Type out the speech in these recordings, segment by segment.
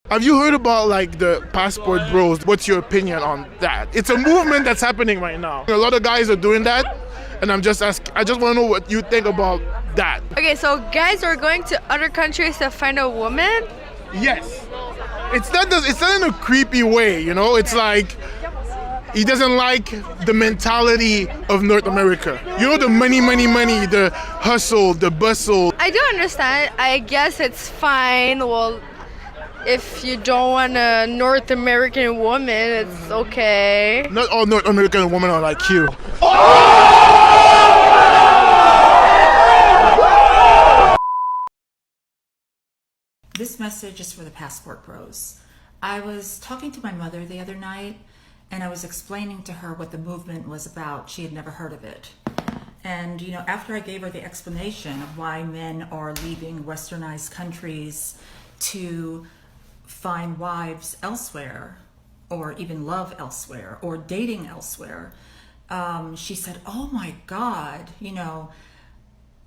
Have you heard about like the passport bros? What's your opinion on that? It's a movement that's happening right now. A lot of guys are doing that, and I just want to know what you think about that. Okay, so guys are going to other countries to find a woman? Yes. It's not in a creepy way, you know? It's like he doesn't like the mentality of North America. You know, the money, the hustle, the bustle. I do understand. I guess it's fine. Well, if you don't want a North American woman, it's okay. Not all North American women are like you. This message is for the passport bros. I was talking to my mother the other night, and I was explaining to her what the movement was about. She had never heard of it. And, you know, after I gave her the explanation of why men are leaving westernized countries to find wives elsewhere, or even love elsewhere, or dating elsewhere, she said, oh my God, you know,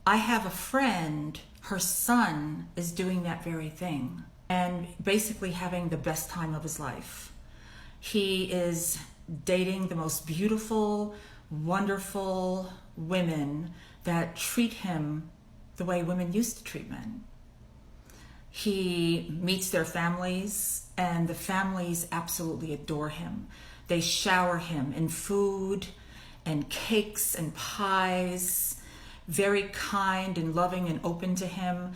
I have a friend, her son is doing that very thing and basically having the best time of his life. He is dating the most beautiful, wonderful women that treat him the way women used to treat men. He meets their families, and the families absolutely adore him. They shower him in food and cakes and pies, very kind and loving and open to him,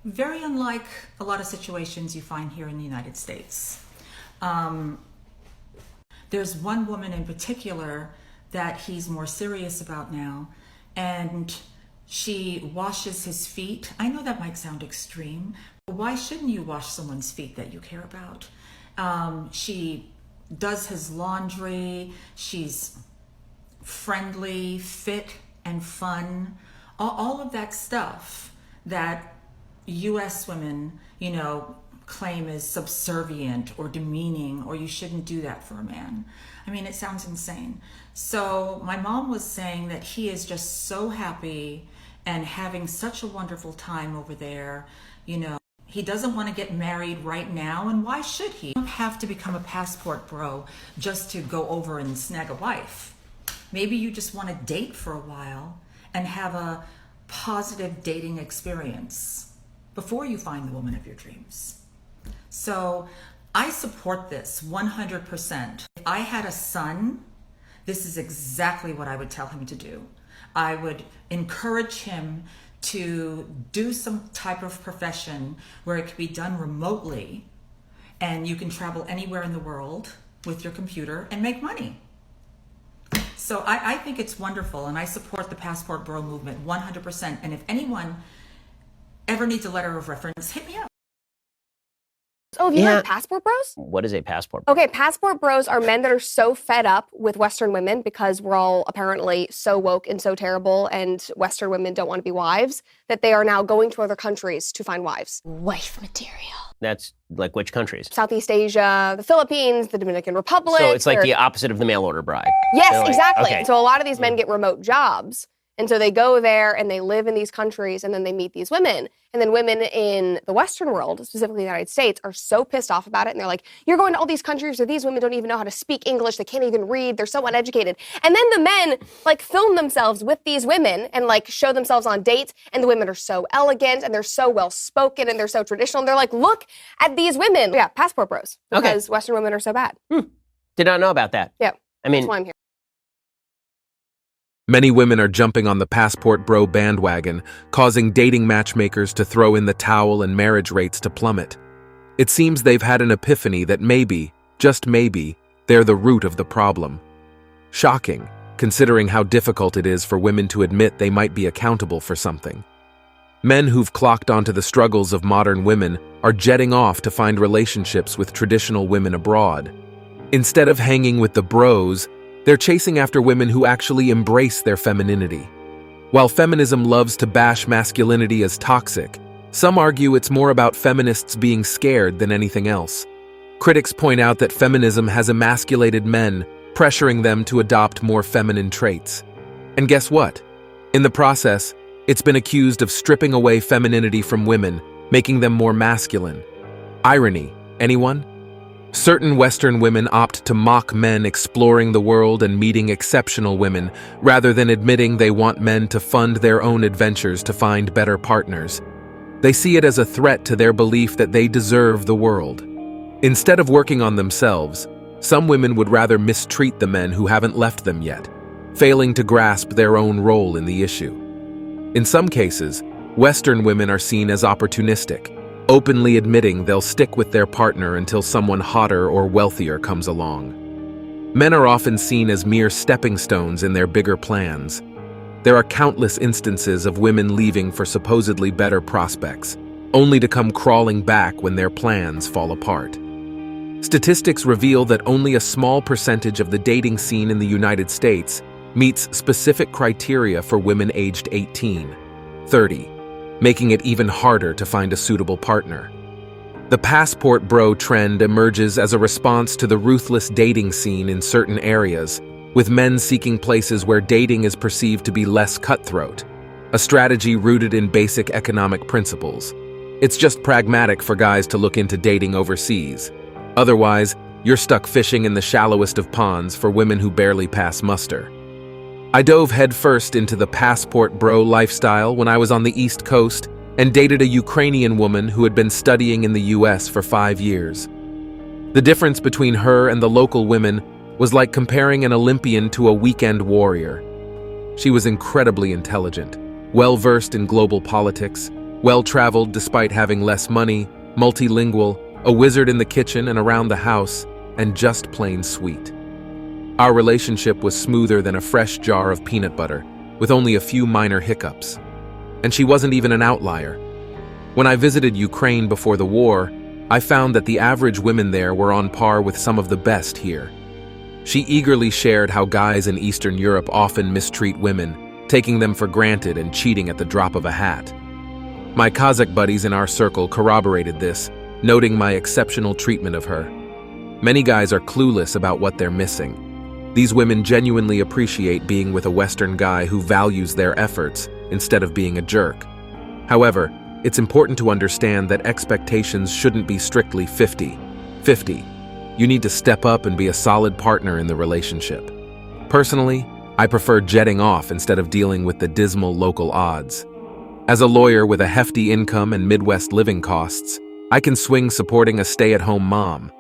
very unlike a lot of situations you find here in the United States. There's one woman in particular that he's more serious about now, and she washes his feet. I know that might sound extreme, but why shouldn't you wash someone's feet that you care about? She does his laundry. She's friendly, fit, and fun. All of that stuff that U.S. women, you know, claim is subservient or demeaning, or you shouldn't do that for a man. I mean, it sounds insane. So my mom was saying that he is just so happy and having such a wonderful time over there. You know, he doesn't want to get married right now, and why should he? You don't have to become a passport bro just to go over and snag a wife. Maybe you just want to date for a while and have a positive dating experience before you find the woman of your dreams. So I support this 100%. If I had a son, this is exactly what I would tell him to do. I would encourage him to do some type of profession where it could be done remotely and you can travel anywhere in the world with your computer and make money. So I think it's wonderful, and I support the Passport Bro movement 100%. And if anyone ever needs a letter of reference, hit me up. Oh, have you heard of passport bros? What is a passport? Okay, passport bros are men that are so fed up with Western women because we're all apparently so woke and so terrible, and Western women don't want to be wives, that they are now going to other countries to find wives. Wife material. That's like which countries? Southeast Asia, the Philippines, the Dominican Republic. So it's like the opposite of the mail order bride. Yes, like, exactly. Okay. So a lot of these men get remote jobs. And so they go there and they live in these countries, and then they meet these women. And then women in the Western world, specifically the United States, are so pissed off about it. And they're like, you're going to all these countries where these women don't even know how to speak English. They can't even read. They're so uneducated. And then the men like film themselves with these women and like show themselves on dates. And the women are so elegant and they're so well spoken and they're so traditional. And they're like, look at these women. Yeah, passport bros. Because Western women are so bad. Did not know about that. Yeah. I mean, that's why I'm here. Many women are jumping on the passport bro bandwagon, causing dating matchmakers to throw in the towel and marriage rates to plummet. It seems they've had an epiphany that maybe, just maybe, they're the root of the problem. Shocking, considering how difficult it is for women to admit they might be accountable for something. Men who've clocked onto the struggles of modern women are jetting off to find relationships with traditional women abroad. Instead of hanging with the bros, they're chasing after women who actually embrace their femininity. While feminism loves to bash masculinity as toxic, some argue it's more about feminists being scared than anything else. Critics point out that feminism has emasculated men, pressuring them to adopt more feminine traits. And guess what? In the process, it's been accused of stripping away femininity from women, making them more masculine. Irony, Anyone? Certain Western women opt to mock men exploring the world and meeting exceptional women, rather than admitting they want men to fund their own adventures to find better partners. They see it as a threat to their belief that they deserve the world. Instead of working on themselves, some women would rather mistreat the men who haven't left them yet, failing to grasp their own role in the issue. In some cases, Western women are seen as opportunistic, openly admitting they'll stick with their partner until someone hotter or wealthier comes along. Men are often seen as mere stepping stones in their bigger plans. There are countless instances of women leaving for supposedly better prospects, only to come crawling back when their plans fall apart. Statistics reveal that only a small percentage of the dating scene in the United States meets specific criteria for women aged 18, 30, making it even harder to find a suitable partner. The passport bro trend emerges as a response to the ruthless dating scene in certain areas, with men seeking places where dating is perceived to be less cutthroat, a strategy rooted in basic economic principles. It's just pragmatic for guys to look into dating overseas. Otherwise, you're stuck fishing in the shallowest of ponds for women who barely pass muster. I dove headfirst into the passport bro lifestyle when I was on the East Coast and dated a Ukrainian woman who had been studying in the US for 5 years. The difference between her and the local women was like comparing an Olympian to a weekend warrior. She was incredibly intelligent, well-versed in global politics, well-traveled despite having less money, multilingual, a wizard in the kitchen and around the house, and just plain sweet. Our relationship was smoother than a fresh jar of peanut butter, with only a few minor hiccups. And she wasn't even an outlier. When I visited Ukraine before the war, I found that the average women there were on par with some of the best here. She eagerly shared how guys in Eastern Europe often mistreat women, taking them for granted and cheating at the drop of a hat. My Kazakh buddies in our circle corroborated this, noting my exceptional treatment of her. Many guys are clueless about what they're missing. These women genuinely appreciate being with a Western guy who values their efforts instead of being a jerk. However, it's important to understand that expectations shouldn't be strictly 50-50. You need to step up and be a solid partner in the relationship. Personally, I prefer jetting off instead of dealing with the dismal local odds. As a lawyer with a hefty income and Midwest living costs, I can swing supporting a stay-at-home mom.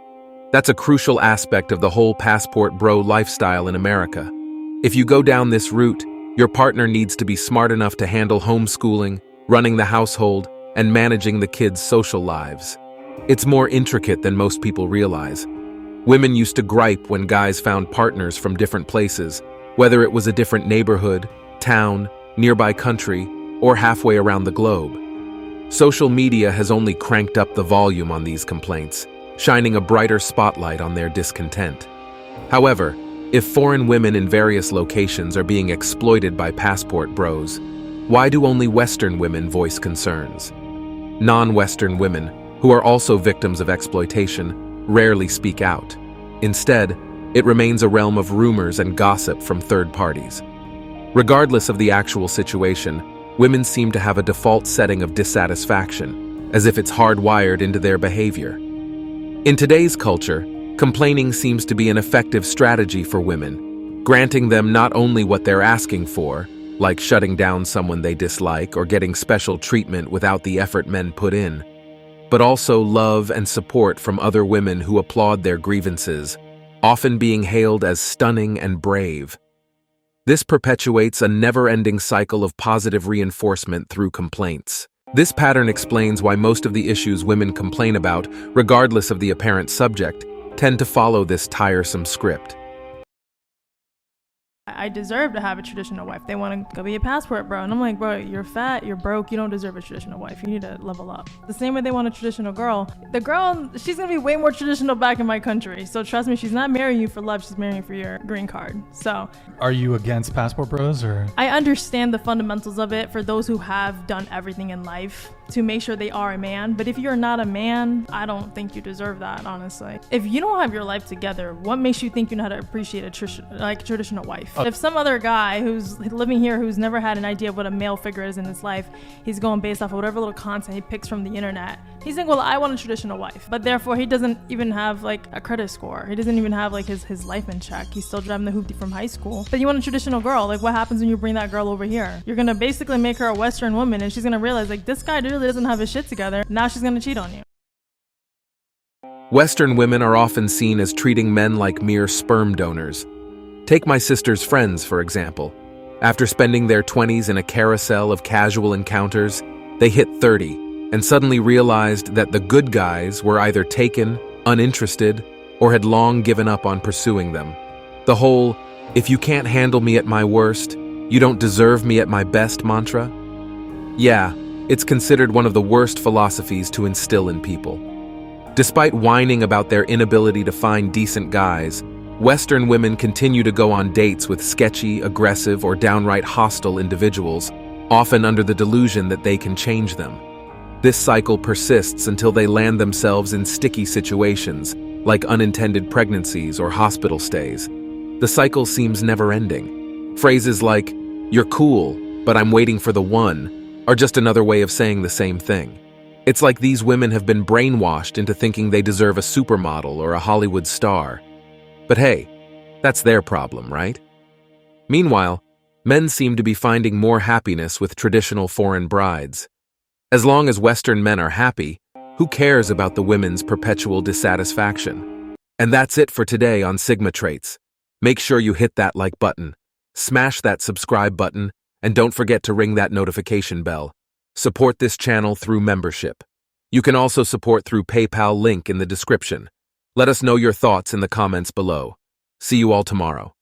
That's a crucial aspect of the whole passport bro lifestyle in America. If you go down this route, your partner needs to be smart enough to handle homeschooling, running the household, and managing the kids' social lives. It's more intricate than most people realize. Women used to gripe when guys found partners from different places, whether it was a different neighborhood, town, nearby country, or halfway around the globe. Social media has only cranked up the volume on these complaints, shining a brighter spotlight on their discontent. However, if foreign women in various locations are being exploited by passport bros, why do only Western women voice concerns? Non-Western women, who are also victims of exploitation, rarely speak out. Instead, it remains a realm of rumors and gossip from third parties. Regardless of the actual situation, women seem to have a default setting of dissatisfaction, as if it's hardwired into their behavior. In today's culture, complaining seems to be an effective strategy for women, granting them not only what they're asking for, like shutting down someone they dislike or getting special treatment without the effort men put in, but also love and support from other women who applaud their grievances, often being hailed as stunning and brave. This perpetuates a never-ending cycle of positive reinforcement through complaints. This pattern explains why most of the issues women complain about, regardless of the apparent subject, tend to follow this tiresome script. I deserve to have a traditional wife. They want to go be a passport bro. And I'm like, bro, you're fat, you're broke, you don't deserve a traditional wife. You need to level up. The same way they want a traditional girl. The girl, she's going to be way more traditional back in my country. So trust me, she's not marrying you for love, she's marrying you for your green card. So, are you against passport bros or? I understand the fundamentals of it for those who have done everything in life to make sure they are a man. But if you're not a man, I don't think you deserve that, honestly. If you don't have your life together, what makes you think you know how to appreciate a traditional wife? If some other guy who's living here who's never had an idea of what a male figure is in his life, he's going based off of whatever little content he picks from the internet, He's saying, well, I want a traditional wife, but therefore he doesn't even have like a credit score. He doesn't even have like his life in check. He's still driving the hoopty from high school. But you want a traditional girl. Like, what happens when you bring that girl over here? You're gonna basically make her a Western woman, and she's gonna realize like this guy really doesn't have his shit together. Now she's gonna cheat on you. Western women are often seen as treating men like mere sperm donors. Take my sister's friends, for example. After spending their 20s in a carousel of casual encounters, they hit 30 and suddenly realized that the good guys were either taken, uninterested, or had long given up on pursuing them. The whole, if you can't handle me at my worst, you don't deserve me at my best mantra? Yeah, it's considered one of the worst philosophies to instill in people. Despite whining about their inability to find decent guys, Western women continue to go on dates with sketchy, aggressive, or downright hostile individuals, often under the delusion that they can change them. This cycle persists until they land themselves in sticky situations, like unintended pregnancies or hospital stays. The cycle seems never-ending. Phrases like, "You're cool, but I'm waiting for the one," are just another way of saying the same thing. It's like these women have been brainwashed into thinking they deserve a supermodel or a Hollywood star. But hey, that's their problem, right? Meanwhile, men seem to be finding more happiness with traditional foreign brides. As long as Western men are happy, who cares about the women's perpetual dissatisfaction? And that's it for today on Sigma Traits. Make sure you hit that like button, smash that subscribe button, and don't forget to ring that notification bell. Support this channel through membership. You can also support through PayPal link in the description. Let us know your thoughts in the comments below. See you all tomorrow.